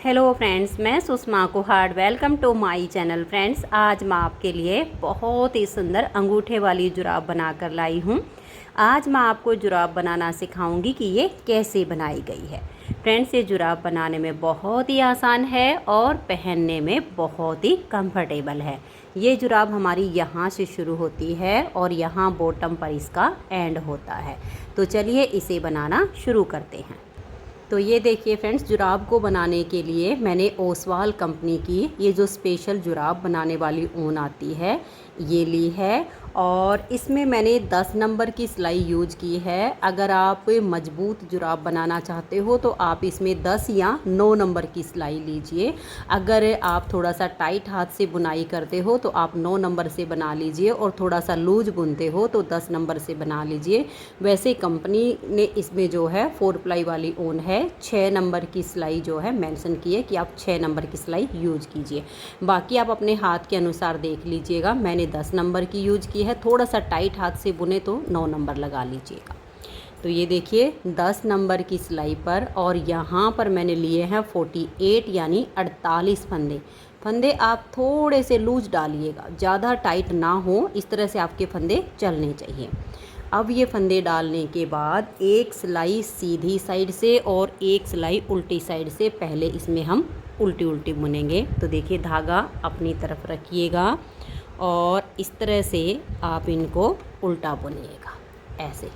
Hello friends, मैं Sushma Kuhad. Welcome to my channel. Friends, आज मैं आपके लिए बहुत ही सुंदर अंगूठे वाली जुराब बनाकर लाई हूँ। आज मैं आपको जुराब बनाना सिखाऊंगी कि ये कैसे बनाई गई है। फ्रेंड्स, ये जुराब बनाने में बहुत ही आसान है और पहनने में बहुत ही कंफर्टेबल है। ये जुराब हमारी यहाँ से शुरू होती है और यहाँ बॉटम पर इसका एंड होता है। तो चलिए इसे बनाना शुरू करते हैं। तो ये देखिए फ्रेंड्स, जुराब को बनाने के लिए मैंने ओसवाल कंपनी की ये जो स्पेशल जुराब बनाने वाली ऊन आती है ये ली है और इसमें मैंने 10 नंबर की सिलाई यूज की है। अगर आप मजबूत जुराब बनाना चाहते हो तो आप इसमें 10 या 9 नंबर की सिलाई लीजिए। अगर आप थोड़ा सा टाइट हाथ से बुनाई करते हो तो आप 9 नंबर से बना लीजिए और थोड़ा सा लूज बुनते हो तो 10 नंबर से बना लीजिए। वैसे कंपनी ने इसमें जो है 4 प्लाई वाली ऊन है, 6 नंबर की सिलाई जो है मेंशन की है कि आप 6 नंबर की सिलाई यूज कीजिए। बाकी आप अपने हाथ के अनुसार देख लीजिएगा। मैंने 10 नंबर की यूज की है। थोड़ा सा टाइट हाथ से बुने तो 9 नंबर लगा लीजिएगा। तो ये देखिए 10 नंबर की सिलाई पर और यहाँ पर मैंने लिए हैं 48 यानी 48 फंदे आप थोड़े से लूज डालिएगा, ज़्यादा टाइट ना हो। इस तरह से आपके फंदे चलने चाहिए। अब ये फंदे डालने के बाद एक सिलाई सीधी साइड से और एक सिलाई उल्टी साइड से पहले इसमें हम उल्टी उल्टी बुनेंगे। तो देखिए धागा अपनी तरफ रखिएगा और इस तरह से आप इनको उल्टा बुनिएगा। ऐसे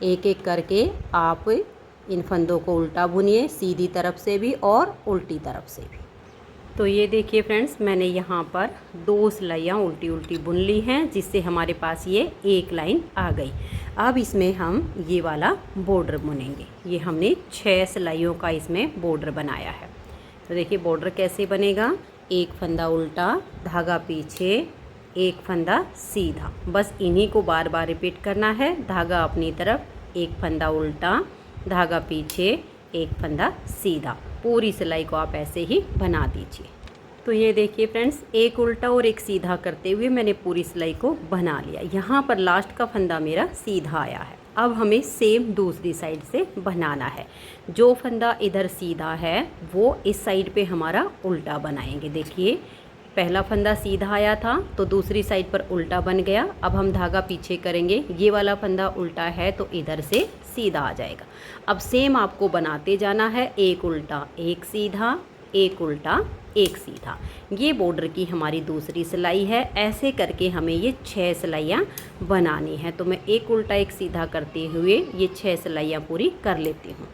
एक एक करके आप इन फंदों को उल्टा बुनिए, सीधी तरफ से भी और उल्टी तरफ से भी। तो ये देखिए फ्रेंड्स, मैंने यहाँ पर 2 सिलाइयाँ उल्टी उल्टी बुन ली हैं जिससे हमारे पास ये एक लाइन आ गई। अब इसमें हम ये वाला बॉर्डर बुनेंगे। ये हमने 6 सिलाइयों का इसमें बॉर्डर बनाया है। तो देखिए बॉर्डर कैसे बनेगा। एक फंदा उल्टा, धागा पीछे, एक फंदा सीधा। बस इन्हीं को बार बार रिपीट करना है। धागा अपनी तरफ, एक फंदा उल्टा, धागा पीछे, एक फंदा सीधा। पूरी सिलाई को आप ऐसे ही बना दीजिए। तो ये देखिए फ्रेंड्स, एक उल्टा और एक सीधा करते हुए मैंने पूरी सिलाई को बना लिया। यहाँ पर लास्ट का फंदा मेरा सीधा आया है। अब हमें सेम दूसरी साइड से बनाना है। जो फंदा इधर सीधा है वो इस साइड पे हमारा उल्टा बनाएंगे। देखिए पहला फंदा सीधा आया था तो दूसरी साइड पर उल्टा बन गया। अब हम धागा पीछे करेंगे, ये वाला फंदा उल्टा है तो इधर से सीधा आ जाएगा। अब सेम आपको बनाते जाना है, एक उल्टा एक सीधा, एक उल्टा एक सीधा। ये बॉर्डर की हमारी दूसरी सिलाई है। ऐसे करके हमें ये 6 सिलाइयाँ बनानी है। तो मैं एक उल्टा एक सीधा करते हुए ये 6 सिलाइयाँ पूरी कर लेती हूँ।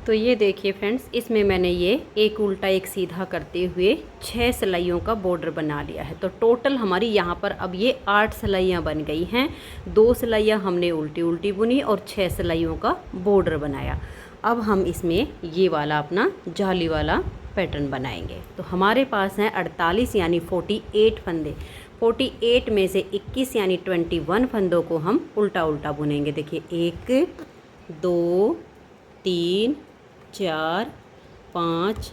तो ये देखिए फ्रेंड्स, इसमें मैंने ये एक उल्टा एक सीधा करते हुए 6 सिलाइयों का बॉर्डर बना लिया है। तो टोटल हमारी यहाँ पर अब ये 8 सिलाइयाँ बन गई हैं। 2 सिलाइयाँ हमने उल्टी उल्टी बुनी और 6 सिलाइयों का बॉर्डर बनाया। अब हम इसमें ये वाला अपना जाली वाला पैटर्न बनाएंगे। तो हमारे पास हैं 48 यानी 48 फंदे। 48 में से 21 यानी 21 फंदों को हम उल्टा उल्टा बुनेंगे। देखिए 1 2 3 4 5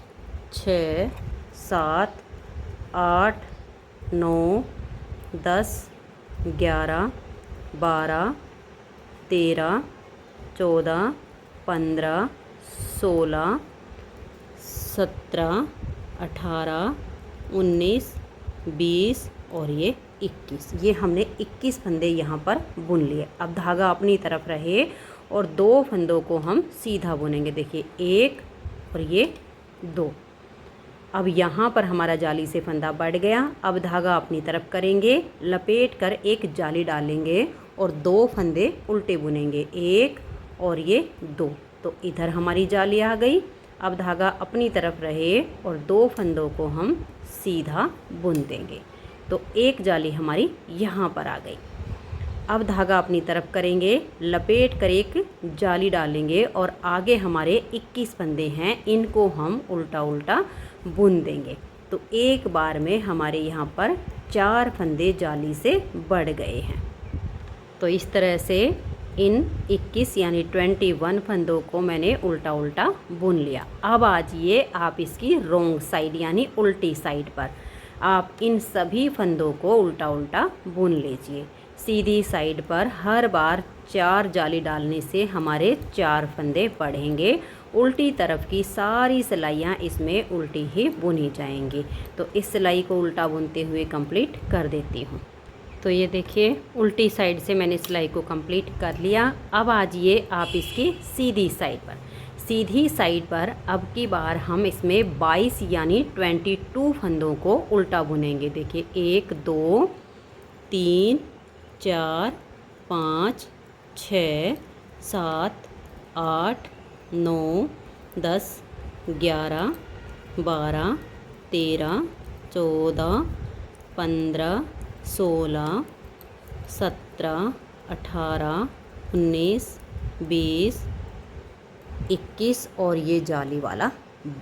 6 7 8 9 10 11 12 13 14 15 16 17 18 19 20 और ये 21। ये हमने 21 फंदे यहाँ पर बुन लिए। अब धागा अपनी तरफ रहे और 2 फंदों को हम सीधा बुनेंगे। देखिए 1 और ये 2। अब यहाँ पर हमारा जाली से फंदा बढ़ गया। अब धागा अपनी तरफ करेंगे, लपेट कर एक जाली डालेंगे और 2 फंदे उल्टे बुनेंगे, 1 और ये 2। तो इधर हमारी जाली आ गई। अब धागा अपनी तरफ रहे और 2 फंदों को हम सीधा बुन देंगे। तो एक जाली हमारी यहाँ पर आ गई। अब धागा अपनी तरफ करेंगे, लपेट कर एक जाली डालेंगे और आगे हमारे 21 फंदे हैं, इनको हम उल्टा उल्टा बुन देंगे। तो एक बार में हमारे यहाँ पर 4 फंदे जाली से बढ़ गए हैं। तो इस तरह से इन 21 यानी 21 फंदों को मैंने उल्टा उल्टा बुन लिया। अब आजिए आप इसकी रोंग साइड यानी उल्टी साइड पर आप इन सभी फंदों को उल्टा उल्टा बुन लीजिए। सीधी साइड पर हर बार 4 जाली डालने से हमारे 4 फंदे बढ़ेंगे उल्टी तरफ की सारी सिलाइयाँ इसमें उल्टी ही बुनी जाएंगी। तो इस सिलाई को उल्टा बुनते हुए कंप्लीट कर देती हूँ। तो ये देखिए उल्टी साइड से मैंने सिलाई को कंप्लीट कर लिया। अब आ जाइए आप इसकी सीधी साइड पर। सीधी साइड पर अब की बार हम इसमें 22 यानी 22 फंदों को उल्टा बुनेंगे। देखिए 1 2 3 4 5 6 7 8 9 10 11 12 13 14 15 16 17 18 19 20 21 और ये जाली वाला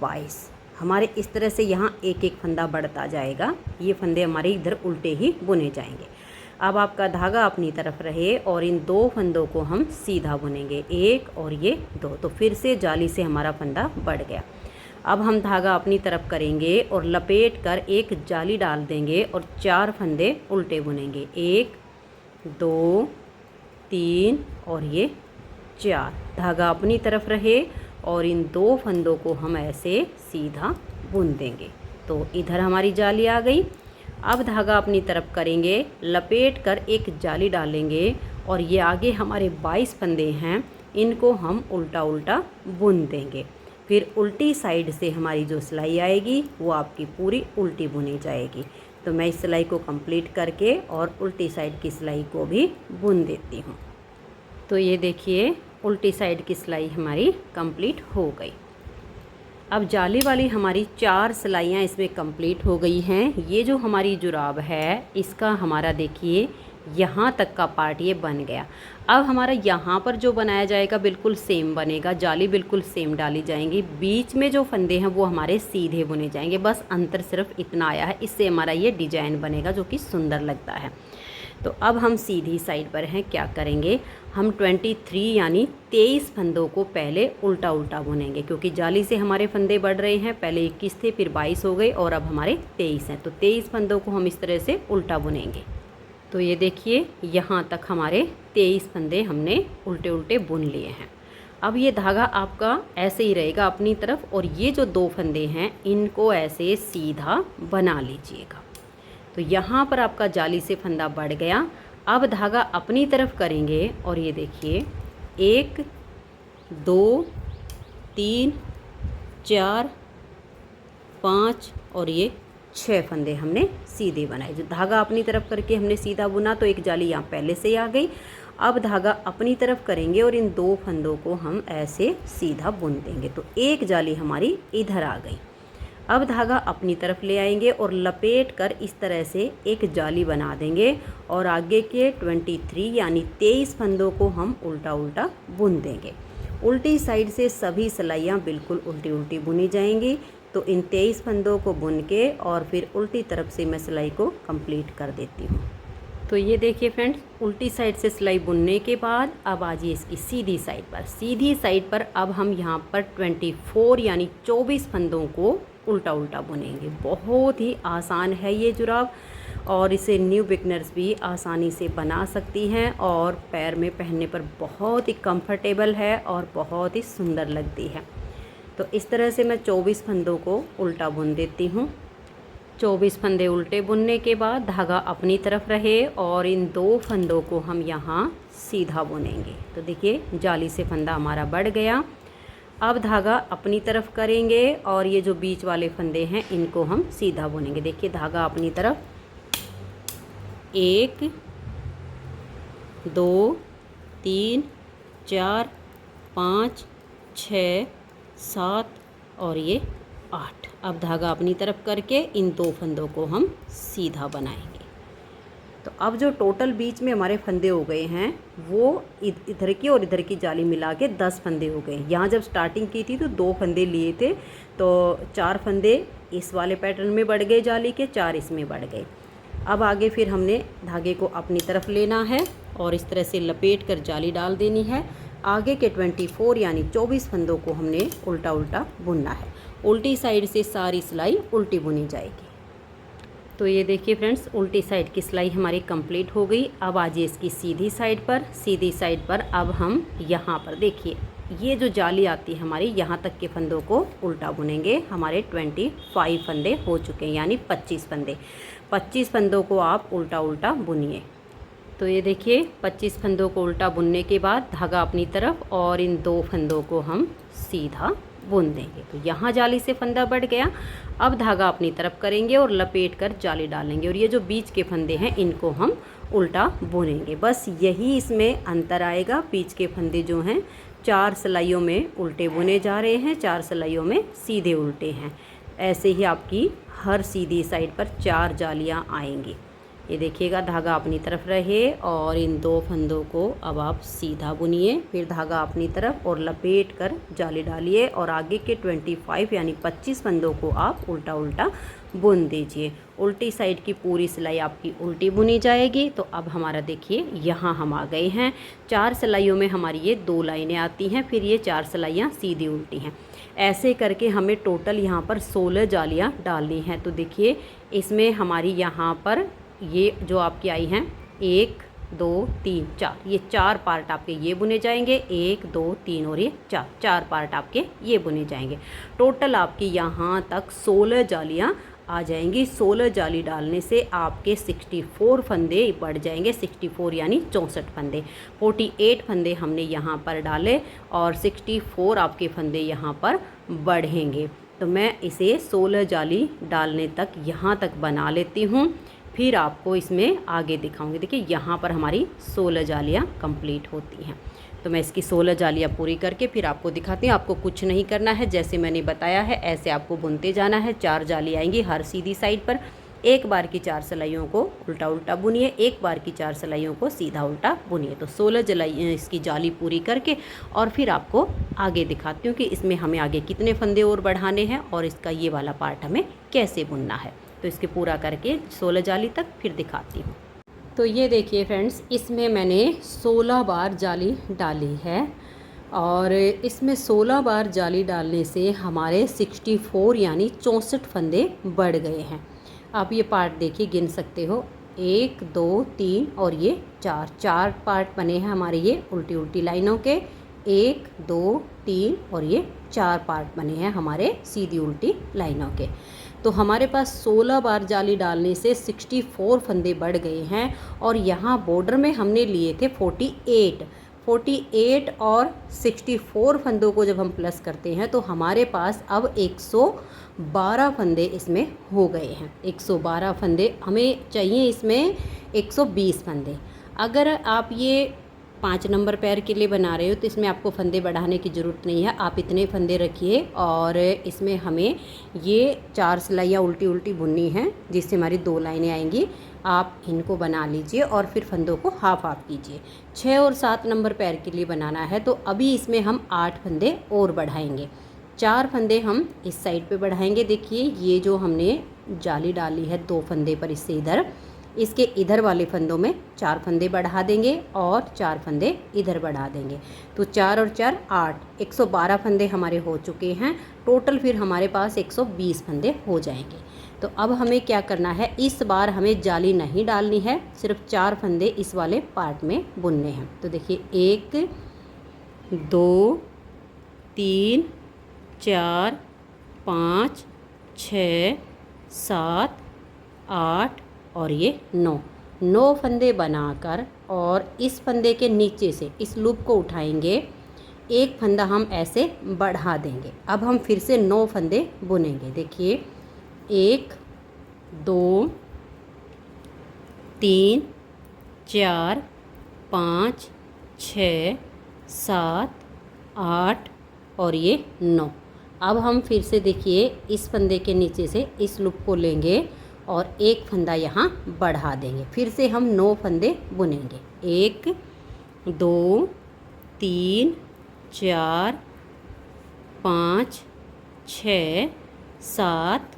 22। हमारे इस तरह से यहाँ एक एक फंदा बढ़ता जाएगा। ये फंदे हमारे इधर उल्टे ही बुने जाएंगे। अब आपका धागा अपनी तरफ रहे और इन 2 फंदों को हम सीधा बुनेंगे, 1 और ये 2। तो फिर से जाली से हमारा फंदा बढ़ गया। अब हम धागा अपनी तरफ करेंगे और लपेट कर एक जाली डाल देंगे और 4 फंदे उल्टे बुनेंगे, 1 2 3 और ये 4। धागा अपनी तरफ रहे और इन 2 फंदों को हम ऐसे सीधा बुन देंगे। तो इधर हमारी जाली आ गई। अब धागा अपनी तरफ करेंगे, लपेट कर एक जाली डालेंगे और ये आगे हमारे 22 फंदे हैं, इनको हम उल्टा उल्टा बुन देंगे। फिर उल्टी साइड से हमारी जो सिलाई आएगी वो आपकी पूरी उल्टी बुनी जाएगी। तो मैं इस सिलाई को कंप्लीट करके और उल्टी साइड की सिलाई को भी बुन देती हूँ। तो ये देखिए उल्टी साइड की सिलाई हमारी कंप्लीट हो गई। अब जाली वाली हमारी 4 सिलाइयाँ इसमें कंप्लीट हो गई हैं। ये जो हमारी जुराब है इसका हमारा देखिए यहाँ तक का पार्ट ये बन गया। अब हमारा यहाँ पर जो बनाया जाएगा बिल्कुल सेम बनेगा, जाली बिल्कुल सेम डाली जाएंगी। बीच में जो फंदे हैं वो हमारे सीधे बुने जाएंगे, बस अंतर सिर्फ इतना आया है। इससे हमारा ये डिजाइन बनेगा जो कि सुंदर लगता है। तो अब हम सीधी साइड पर हैं, क्या करेंगे हम 23 यानी 23 फंदों को पहले उल्टा उल्टा बुनेंगे, क्योंकि जाली से हमारे फंदे बढ़ रहे हैं। पहले 21 थे, फिर 22 हो गए और अब हमारे 23 हैं। तो 23 फंदों को हम इस तरह से उल्टा बुनेंगे। तो ये देखिए यहाँ तक हमारे 23 फंदे हमने उल्टे उल्टे बुन लिए हैं। अब ये धागा आपका ऐसे ही रहेगा अपनी तरफ और ये जो 2 फंदे हैं इनको ऐसे सीधा बना लीजिएगा। तो यहाँ पर आपका जाली से फंदा बढ़ गया। अब धागा अपनी तरफ करेंगे और ये देखिए 1 2 3 4 5 और ये 6 फंदे हमने सीधे बनाए। जो धागा अपनी तरफ करके हमने सीधा बुना तो एक जाली यहाँ पहले से ही आ गई। अब धागा अपनी तरफ करेंगे और इन 2 फंदों को हम ऐसे सीधा बुन देंगे। तो एक जाली हमारी इधर आ गई। अब धागा अपनी तरफ ले आएंगे और लपेट कर इस तरह से एक जाली बना देंगे और आगे के 23 यानी 23 फंदों को हम उल्टा उल्टा बुन देंगे। उल्टी साइड से सभी सिलाइयाँ बिल्कुल उल्टी उल्टी बुनी जाएंगी। तो इन 23 फंदों को बुन के और फिर उल्टी तरफ से मैं सिलाई को कंप्लीट कर देती हूँ। तो ये देखिए फ्रेंड्स, उल्टी साइड से सिलाई बुनने के बाद अब आ जाइए इसकी सीधी साइड पर। सीधी साइड पर अब हम यहाँ पर 24 यानी 24 फंदों को उल्टा उल्टा बुनेंगे। बहुत ही आसान है ये जुराब और इसे न्यू बिगनर्स भी आसानी से बना सकती हैं और पैर में पहनने पर बहुत ही कंफर्टेबल है और बहुत ही सुंदर लगती है। तो इस तरह से मैं 24 फंदों को उल्टा बुन देती हूँ। 24 फंदे उल्टे बुनने के बाद धागा अपनी तरफ रहे और इन 2 फंदों को हम यहाँ सीधा बुनेंगे। तो देखिए जाली से फंदा हमारा बढ़ गया। अब धागा अपनी तरफ करेंगे और ये जो बीच वाले फंदे हैं इनको हम सीधा बुनेंगे। देखिए धागा अपनी तरफ 1 2 3 4 5 6 7 और ये 8। अब धागा अपनी तरफ करके इन 2 फंदों को हम सीधा बनाएंगे। तो अब जो टोटल बीच में हमारे फंदे हो गए हैं वो इधर की और इधर की जाली मिला के 10 फंदे हो गए। यहाँ जब स्टार्टिंग की थी तो 2 फंदे लिए थे, तो 4 फंदे इस वाले पैटर्न में बढ़ गए जाली के, 4 इसमें बढ़ गए। अब आगे फिर हमने धागे को अपनी तरफ लेना है और इस तरह से लपेट कर जाली डाल देनी है। आगे के 24 यानी 24 फंदों को हमने उल्टा उल्टा बुनना है। उल्टी साइड से सारी सिलाई उल्टी बुनी जाएगी। तो ये देखिए फ्रेंड्स, उल्टी साइड की सिलाई हमारी कंप्लीट हो गई। अब आ जाइए इसकी सीधी साइड पर। सीधी साइड पर अब हम यहाँ पर देखिए ये जो जाली आती है हमारी, यहाँ तक के फंदों को उल्टा बुनेंगे। हमारे 25 फंदे हो चुके हैं, यानी 25 फंदे। 25 फंदों को आप उल्टा उल्टा बुनिए। तो ये देखिए 25 फंदों को उल्टा बुनने के बाद धागा अपनी तरफ और इन 2 फंदों को हम सीधा बुन देंगे। तो यहाँ जाली से फंदा बढ़ गया। अब धागा अपनी तरफ करेंगे और लपेट कर जाली डालेंगे, और ये जो बीच के फंदे हैं इनको हम उल्टा बुनेंगे। बस यही इसमें अंतर आएगा। बीच के फंदे जो हैं 4 सिलाइयों में उल्टे बुने जा रहे हैं, 4 सिलाइयों में सीधे उल्टे हैं। ऐसे ही आपकी हर सीधी साइड पर 4 जालियाँ आएंगी। ये देखिएगा, धागा अपनी तरफ रहे और इन 2 फंदों को अब आप सीधा बुनिए। फिर धागा अपनी तरफ और लपेट कर जाली डालिए, और आगे के 25 यानी 25 फंदों को आप उल्टा उल्टा बुन दीजिए। उल्टी साइड की पूरी सिलाई आपकी उल्टी बुनी जाएगी। तो अब हमारा देखिए यहाँ हम आ गए हैं। 4 सिलाइयों में हमारी ये 2 लाइनें आती हैं, फिर ये 4 सिलाइयाँ सीधी उल्टी हैं। ऐसे करके हमें टोटल यहाँ पर 16 जालियाँ डालनी हैं। तो देखिए इसमें हमारी यहाँ पर ये जो आपकी आई हैं 1 2 3 4, ये 4 पार्ट आपके ये बुने जाएंगे। 1 2 3 और ये 4 पार्ट आपके ये बुने जाएंगे। टोटल आपकी यहाँ तक 16 जालियाँ आ जाएंगी। 16 जाली डालने से आपके 64 फंदे बढ़ जाएंगे। 64 यानी 64 फंदे। 48 फंदे हमने यहाँ पर डाले और 64 आपके फंदे यहाँ पर बढ़ेंगे। तो मैं इसे 16 जाली डालने तक यहाँ तक बना लेती हूँ, फिर आपको इसमें आगे दिखाऊंगी। देखिए यहाँ पर हमारी 16 जालियाँ कंप्लीट होती हैं। तो मैं इसकी 16 जालियाँ पूरी करके फिर आपको दिखाती हूँ। आपको कुछ नहीं करना है, जैसे मैंने बताया है ऐसे आपको बुनते जाना है। 4 जाली आएंगी हर सीधी साइड पर। एक बार की 4 सिलाइयों को उल्टा उल्टा बुनिए, एक बार की 4 सिलाइयों को सीधा उल्टा बुनिए। तो 16 जलाई इसकी जाली पूरी करके और फिर आपको आगे दिखाती हूँ कि इसमें हमें आगे कितने फंदे और बढ़ाने हैं और इसका ये वाला पार्ट हमें कैसे बुनना है। तो इसके पूरा करके 16 जाली तक फिर दिखाती हूँ। तो ये देखिए फ्रेंड्स, इसमें मैंने 16 बार जाली डाली है, और इसमें 16 बार जाली डालने से हमारे 64 यानी 64 फंदे बढ़ गए हैं। आप ये पार्ट देखिए, गिन सकते हो 1 2 3 और ये 4 पार्ट बने हैं हमारे ये उल्टी उल्टी लाइनों के। 1 2 3 और ये 4 पार्ट बने हैं हमारे सीधी उल्टी लाइनों के। तो हमारे पास 16 बार जाली डालने से 64 फंदे बढ़ गए हैं, और यहाँ बॉर्डर में हमने लिए थे 48 और 64 फंदों को जब हम प्लस करते हैं तो हमारे पास अब 112 फंदे इसमें हो गए हैं। 112 फंदे हमें चाहिए, इसमें 120 फंदे। अगर आप ये 5 नंबर पैर के लिए बना रहे हो तो इसमें आपको फंदे बढ़ाने की ज़रूरत नहीं है। आप इतने फंदे रखिए, और इसमें हमें ये 4 सिलाइयाँ उल्टी उल्टी बुननी हैं, जिससे हमारी 2 लाइनें आएंगी। आप इनको बना लीजिए और फिर फंदों को हाफ हाफ कीजिए। 6 और 7 नंबर पैर के लिए बनाना है तो अभी इसमें हम 8 फंदे और बढ़ाएंगे। 4 फंदे हम इस साइड पे बढ़ाएंगे। देखिए ये जो हमने जाली डाली है 2 फंदे पर, इससे इधर, इसके इधर वाले फंदों में 4 फंदे बढ़ा देंगे और 4 फंदे इधर बढ़ा देंगे। तो 4 और 4 8, 112 फंदे हमारे हो चुके हैं। टोटल फिर हमारे पास 120 फंदे हो जाएंगे। तो अब हमें क्या करना है, इस बार हमें जाली नहीं डालनी है, सिर्फ 4 फंदे इस वाले पार्ट में बुनने हैं। तो देखिए 1 2 3 4 5 6 7 8 और ये 9 फंदे बनाकर, और इस फंदे के नीचे से इस लूप को उठाएंगे। एक फंदा हम ऐसे बढ़ा देंगे। अब हम फिर से 9 फंदे बुनेंगे। देखिए 1 2 3 4 5 6 7 8 और ये 9। अब हम फिर से देखिए इस फंदे के नीचे से इस लूप को लेंगे और एक फंदा यहाँ बढ़ा देंगे। फिर से हम 9 फंदे बुनेंगे। 1 2 3 4 5 6 7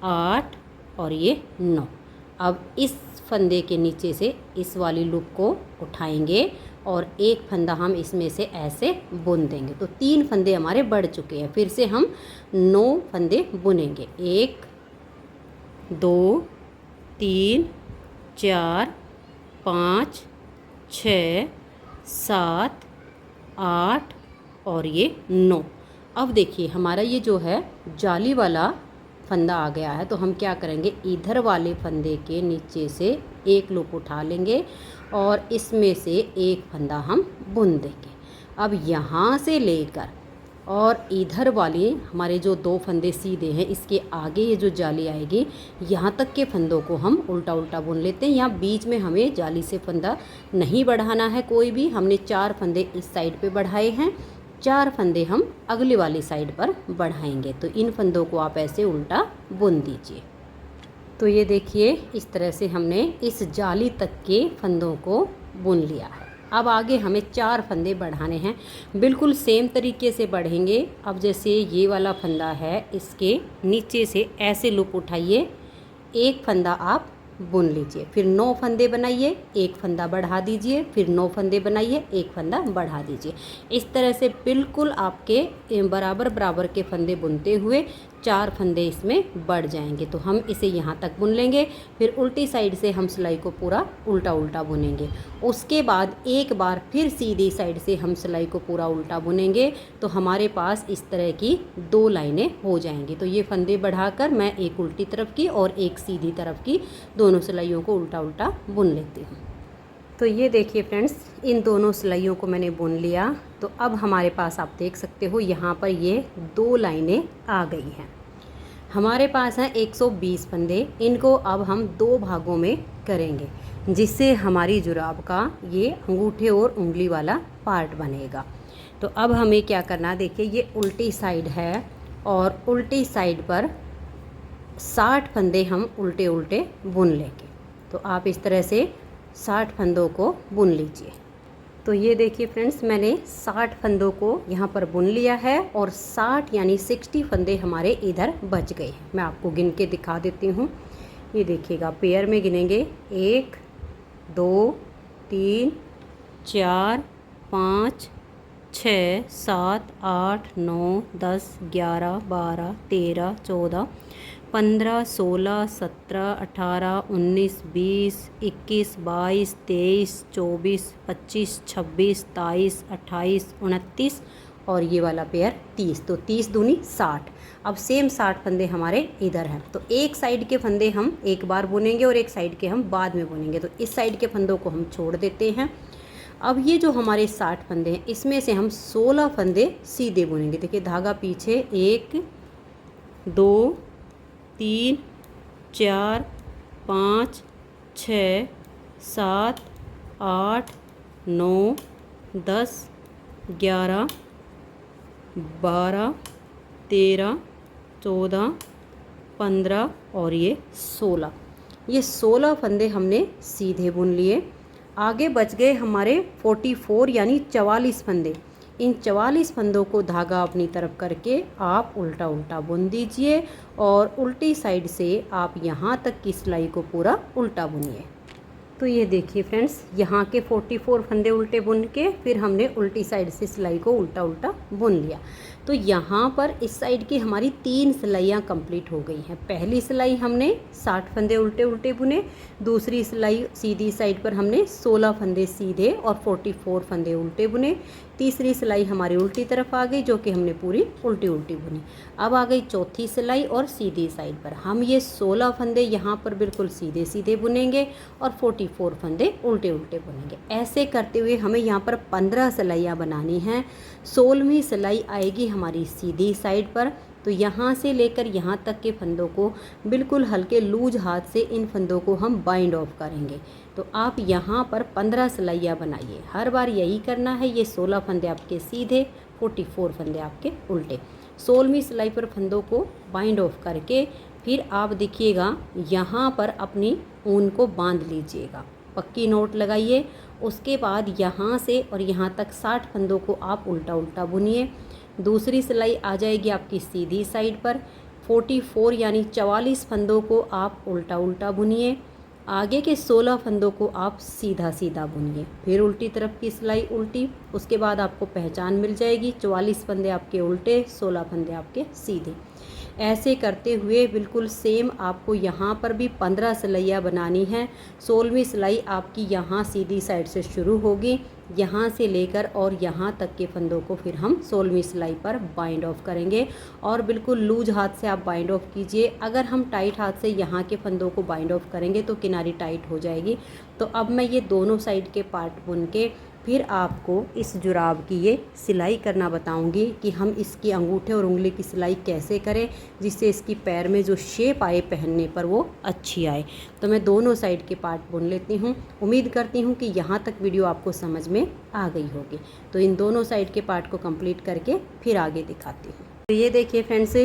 8 और ये 9। अब इस फंदे के नीचे से इस वाली लूप को उठाएंगे और एक फंदा हम इसमें से ऐसे बुन देंगे। तो 3 फंदे हमारे बढ़ चुके हैं। फिर से हम 9 फंदे बुनेंगे। 1 2 3 4 5 6 7 8 और ये 9। अब देखिए हमारा ये जो है जाली वाला फंदा आ गया है, तो हम क्या करेंगे, इधर वाले फंदे के नीचे से एक लूप उठा लेंगे और इसमें से एक फंदा हम बुन देंगे। अब यहाँ से लेकर और इधर वाली हमारे जो 2 फंदे सीधे हैं, इसके आगे ये जो जाली आएगी यहाँ तक के फंदों को हम उल्टा उल्टा बुन लेते हैं। यहाँ बीच में हमें जाली से फंदा नहीं बढ़ाना है कोई भी। हमने 4 फंदे इस साइड पे बढ़ाए हैं, 4 फंदे हम अगली वाली साइड पर बढ़ाएंगे। तो इन फंदों को आप ऐसे उल्टा बुन दीजिए। तो ये देखिए इस तरह से हमने इस जाली तक के फंदों को बुन लिया है। अब आगे हमें 4 फंदे बढ़ाने हैं, बिल्कुल सेम तरीके से बढ़ेंगे। अब जैसे ये वाला फंदा है, इसके नीचे से ऐसे लूप उठाइए, एक फंदा आप बुन लीजिए, फिर 9 फंदे बनाइए, एक फंदा बढ़ा दीजिए, फिर 9 फंदे बनाइए, एक फंदा बढ़ा दीजिए। इस तरह से बिल्कुल आपके बराबर बराबर के फंदे बुनते हुए 4 फंदे इसमें बढ़ जाएंगे। तो हम इसे यहाँ तक बुन लेंगे, फिर उल्टी साइड से हम सिलाई को पूरा उल्टा उल्टा बुनेंगे। उसके बाद एक बार फिर सीधी साइड से हम सिलाई को पूरा उल्टा बुनेंगे, तो हमारे पास इस तरह की 2 लाइनें हो जाएंगी। तो ये फंदे बढ़ाकर मैं एक उल्टी तरफ की और एक सीधी तरफ की दोनों सिलाइयों को उल्टा उल्टा बुन लेती हूँ। तो ये देखिए फ्रेंड्स, इन दोनों सिलाइयों को मैंने बुन लिया। तो अब हमारे पास आप देख सकते हो यहाँ पर ये 2 लाइनें आ गई हैं। हमारे पास हैं 120 फंदे। इनको अब हम 2 भागों में करेंगे, जिससे हमारी जुराब का ये अंगूठे और उंगली वाला पार्ट बनेगा। तो अब हमें क्या करना, देखिए ये उल्टी साइड है और उल्टी साइड पर 60 फंदे हम उल्टे उल्टे बुन लेंगे। तो आप इस तरह से 60 फंदों को बुन लीजिए। तो ये देखिए फ्रेंड्स, मैंने 60 फंदों को यहाँ पर बुन लिया है और 60 यानी 60 फंदे हमारे इधर बच गए हैं। मैं आपको गिन के दिखा देती हूँ। ये देखिएगा, पेयर में गिनेंगे 1 2 3 4 5 6 7 8 9 10 11 12 13 14 15 16 17 18 19 20 21 22 23 24 25 26 27 28 29 और ये वाला पेयर 30। तो 30 दूनी 60। अब सेम 60 फंदे हमारे इधर हैं। तो एक साइड के फंदे हम एक बार बुनेंगे और एक साइड के हम बाद में बुनेंगे। तो इस साइड के फंदों को हम छोड़ देते हैं। अब ये जो हमारे 60 फंदे हैं, इसमें से हम 16 फंदे सीधे बुनेंगे। देखिए धागा पीछे 1 2 3 4 5 6 7 8 9 10 11 12 13 14 15 और ये 16। ये 16 फंदे हमने सीधे बुन लिए। आगे बच गए हमारे 44 यानी 44 फंदे। इन 44 फंदों को धागा अपनी तरफ करके आप उल्टा उल्टा बुन दीजिए और उल्टी साइड से आप यहाँ तक की सिलाई को पूरा उल्टा बुनिए। तो ये देखिए फ्रेंड्स, यहाँ के 44 फंदे उल्टे बुन के फिर हमने उल्टी साइड से सिलाई को उल्टा उल्टा बुन लिया। तो यहाँ पर इस साइड की हमारी 3 सिलाइयाँ कंप्लीट हो गई हैं। पहली सिलाई हमने 60 फंदे उल्टे उल्टे बुने, दूसरी सिलाई सीधी साइड पर हमने 16 फंदे सीधे और 44 फंदे उल्टे बुने, तीसरी सिलाई हमारी उल्टी तरफ आ गई जो कि हमने पूरी उल्टी उल्टी बुनी। अब आ गई चौथी सिलाई और सीधी साइड पर हम ये 16 फंदे यहाँ पर बिल्कुल सीधे सीधे बुनेंगे और 44 फंदे उल्टे उल्टे बुनेंगे। ऐसे करते हुए हमें यहाँ पर 15 सिलाइयाँ बनानी हैं। 16वीं सिलाई आएगी हमारी सीधी साइड पर। तो यहाँ से लेकर यहाँ तक के फंदों को बिल्कुल हल्के लूज हाथ से इन फंदों को हम बाइंड ऑफ करेंगे। तो आप यहाँ पर 15 सिलाइयाँ बनाइए। हर बार यही करना है। ये 16 फंदे आपके सीधे, 44 फंदे आपके उल्टे। 16वीं सिलाई पर फंदों को बाइंड ऑफ करके फिर आप देखिएगा यहाँ पर अपनी ऊन को बांध लीजिएगा, पक्की नोट लगाइए। उसके बाद यहाँ से और यहाँ तक 60 फंदों को आप उल्टा उल्टा बुनिए। दूसरी सिलाई आ जाएगी आपकी सीधी साइड पर। 44 यानी 44 फंदों को आप उल्टा उल्टा बुनिए। आगे के 16 फंदों को आप सीधा सीधा बुनिए। फिर उल्टी तरफ की सिलाई उल्टी। उसके बाद आपको पहचान मिल जाएगी, 44 फंदे आपके उल्टे, 16 फंदे आपके सीधे। ऐसे करते हुए बिल्कुल सेम आपको यहाँ पर भी 15 सिलाइयाँ बनानी हैं। 16वीं सिलाई आपकी यहाँ सीधी साइड से शुरू होगी यहाँ से लेकर और यहाँ तक के फंदों को फिर हम 16वीं सिलाई पर बाइंड ऑफ करेंगे। और बिल्कुल लूज हाथ से आप बाइंड ऑफ कीजिए। अगर हम टाइट हाथ से यहाँ के फंदों को बाइंड ऑफ करेंगे तो किनारी टाइट हो जाएगी। तो अब मैं ये दोनों साइड के पार्ट बुन के फिर आपको इस जुराब की ये सिलाई करना बताऊंगी कि हम इसकी अंगूठे और उंगली की सिलाई कैसे करें जिससे इसकी पैर में जो शेप आए पहनने पर वो अच्छी आए। तो मैं दोनों साइड के पार्ट बुन लेती हूँ। उम्मीद करती हूँ कि यहाँ तक वीडियो आपको समझ में आ गई होगी। तो इन दोनों साइड के पार्ट को कंप्लीट करके फिर आगे दिखाती हूँ। तो ये देखिए फ्रेंड्स,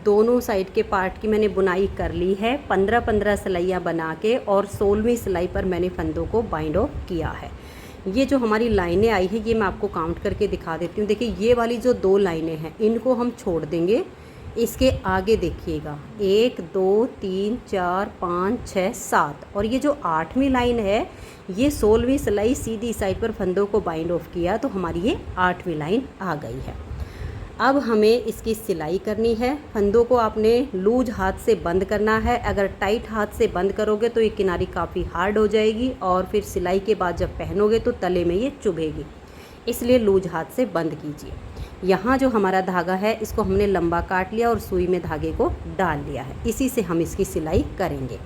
दोनों साइड के पार्ट की मैंने बुनाई कर ली है। 15-15 सिलाइयाँ बना के और 16वीं सिलाई पर मैंने फंदों को बाइंड ऑफ किया है। ये जो हमारी लाइनें आई है ये मैं आपको काउंट करके दिखा देती हूँ। देखिए ये वाली जो 2 लाइनें हैं इनको हम छोड़ देंगे। इसके आगे देखिएगा 1 2 3 4 5 6 7 और ये जो 8वीं लाइन है ये 16वीं सिलाई सीधी साइड पर फंदों को बाइंड ऑफ किया तो हमारी ये 8वीं लाइन आ गई है। अब हमें इसकी सिलाई करनी है। फंदों को आपने लूज हाथ से बंद करना है। अगर टाइट हाथ से बंद करोगे तो ये किनारी काफ़ी हार्ड हो जाएगी और फिर सिलाई के बाद जब पहनोगे तो तले में ये चुभेगी, इसलिए लूज हाथ से बंद कीजिए। यहाँ जो हमारा धागा है इसको हमने लंबा काट लिया और सुई में धागे को डाल लिया है। इसी से हम इसकी सिलाई करेंगे।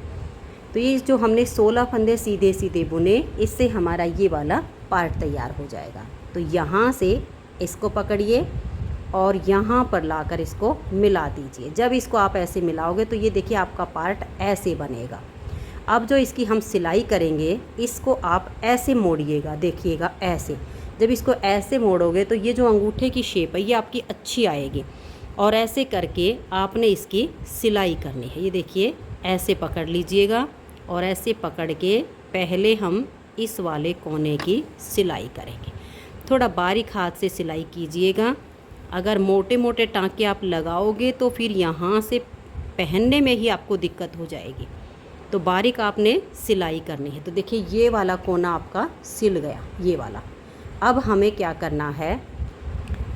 तो ये जो हमने 16 फंदे सीधे सीधे बुने इससे हमारा ये वाला पार्ट तैयार हो जाएगा। तो यहाँ से इसको पकड़िए और यहाँ पर लाकर इसको मिला दीजिए। जब इसको आप ऐसे मिलाओगे तो ये देखिए आपका पार्ट ऐसे बनेगा। अब जो इसकी हम सिलाई करेंगे इसको आप ऐसे मोड़िएगा, देखिएगा ऐसे। जब इसको ऐसे मोड़ोगे तो ये जो अंगूठे की शेप है ये आपकी अच्छी आएगी। और ऐसे करके आपने इसकी सिलाई करनी है। ये देखिए ऐसे पकड़ लीजिएगा और ऐसे पकड़ के पहले हम इस वाले कोने की सिलाई करेंगे। थोड़ा बारीक हाथ से सिलाई कीजिएगा। अगर मोटे मोटे टाँके आप लगाओगे तो फिर यहाँ से पहनने में ही आपको दिक्कत हो जाएगी। तो बारीक आपने सिलाई करनी है। तो देखिए ये वाला कोना आपका सिल गया, ये वाला। अब हमें क्या करना है,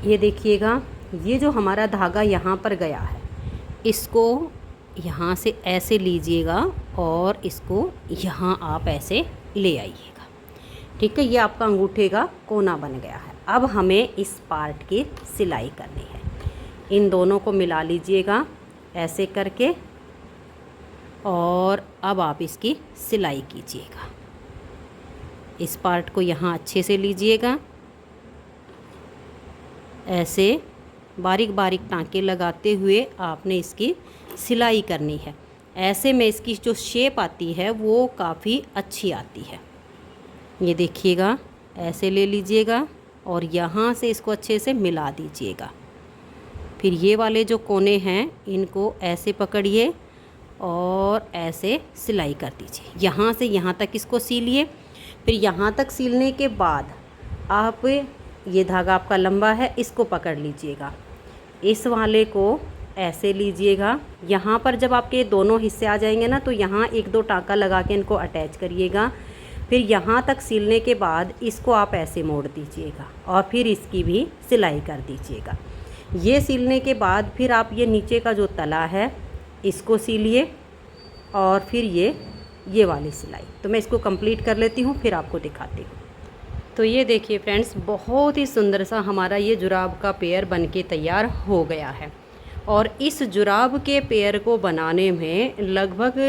ये देखिएगा ये जो हमारा धागा यहाँ पर गया है इसको यहाँ से ऐसे लीजिएगा और इसको यहाँ आप ऐसे ले आइएगा। ठीक है, ये आपका अंगूठे का कोना बन गया है। अब हमें इस पार्ट की सिलाई करनी है। इन दोनों को मिला लीजिएगा ऐसे करके और अब आप इसकी सिलाई कीजिएगा। इस पार्ट को यहाँ अच्छे से लीजिएगा, ऐसे बारीक बारीक टाँके लगाते हुए आपने इसकी सिलाई करनी है। ऐसे में इसकी जो शेप आती है वो काफ़ी अच्छी आती है। ये देखिएगा ऐसे ले लीजिएगा और यहाँ से इसको अच्छे से मिला दीजिएगा। फिर ये वाले जो कोने हैं इनको ऐसे पकड़िए और ऐसे सिलाई कर दीजिए। यहाँ से यहाँ तक इसको सीलिए। फिर यहाँ तक सीलने के बाद आप ये धागा आपका लंबा है इसको पकड़ लीजिएगा। इस वाले को ऐसे लीजिएगा। यहाँ पर जब आपके दोनों हिस्से आ जाएंगे ना तो यहाँ 1-2 टाँका लगा के इनको अटैच करिएगा। फिर यहाँ तक सिलने के बाद इसको आप ऐसे मोड़ दीजिएगा और फिर इसकी भी सिलाई कर दीजिएगा। ये सिलने के बाद फिर आप ये नीचे का जो तला है इसको सिलिए और फिर ये वाली सिलाई। तो मैं इसको कंप्लीट कर लेती हूँ फिर आपको दिखाती हूँ। तो ये देखिए फ्रेंड्स, बहुत ही सुंदर सा हमारा ये जुराब का पेयर बनके तैयार हो गया है। और इस जुराब के पेयर को बनाने में लगभग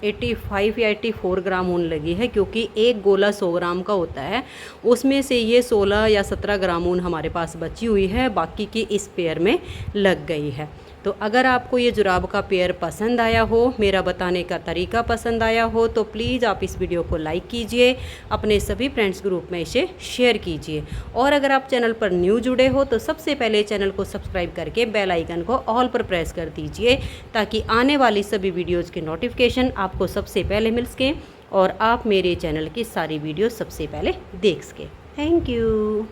85 या 84 ग्राम ऊन लगी है, क्योंकि एक गोला 100 ग्राम का होता है। उसमें से ये 16 या 17 ग्राम ऊन हमारे पास बची हुई है, बाकी की इस पेयर में लग गई है। तो अगर आपको ये जुराब का पेयर पसंद आया हो, मेरा बताने का तरीका पसंद आया हो, तो प्लीज़ आप इस वीडियो को लाइक कीजिए, अपने सभी फ्रेंड्स ग्रुप में इसे शेयर कीजिए। और अगर आप चैनल पर न्यू जुड़े हो तो सबसे पहले चैनल को सब्सक्राइब करके बेल आइकन को ऑल पर प्रेस कर दीजिए, ताकि आने वाली सभी वीडियोज़ के नोटिफिकेशन आपको सबसे पहले मिल सकें और आप मेरे चैनल की सारी वीडियो सबसे पहले देख सकें। Thank you.